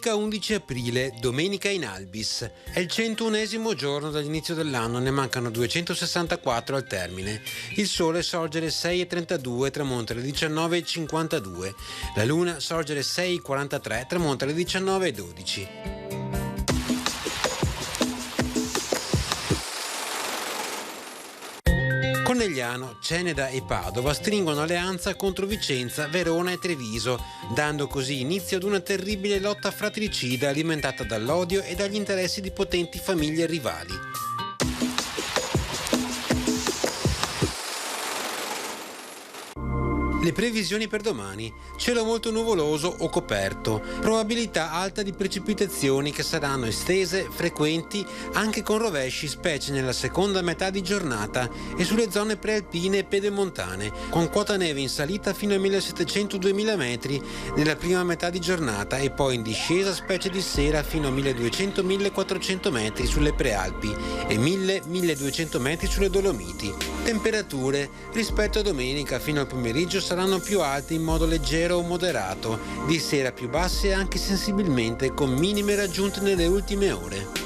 Domenica 11 aprile, domenica in Albis. È il 101esimo giorno dall'inizio dell'anno, ne mancano 264 al termine. Il sole sorge alle 6:32, tramonta alle 19:52. La luna sorge alle 6:43, tramonta alle 19:12. Cornegliano, Ceneda e Padova stringono alleanza contro Vicenza, Verona e Treviso, dando così inizio ad una terribile lotta fratricida alimentata dall'odio e dagli interessi di potenti famiglie rivali. Le previsioni per domani: cielo molto nuvoloso o coperto, probabilità alta di precipitazioni che saranno estese, frequenti, anche con rovesci, specie nella seconda metà di giornata e sulle zone prealpine e pedemontane, con quota neve in salita fino ai 1700-2000 metri nella prima metà di giornata e poi in discesa specie di sera fino a 1200-1400 metri sulle prealpi e 1000-1200 metri sulle Dolomiti. Temperature rispetto a domenica fino al pomeriggio saranno più alte in modo leggero o moderato, di sera più basse anche sensibilmente con minime raggiunte nelle ultime ore.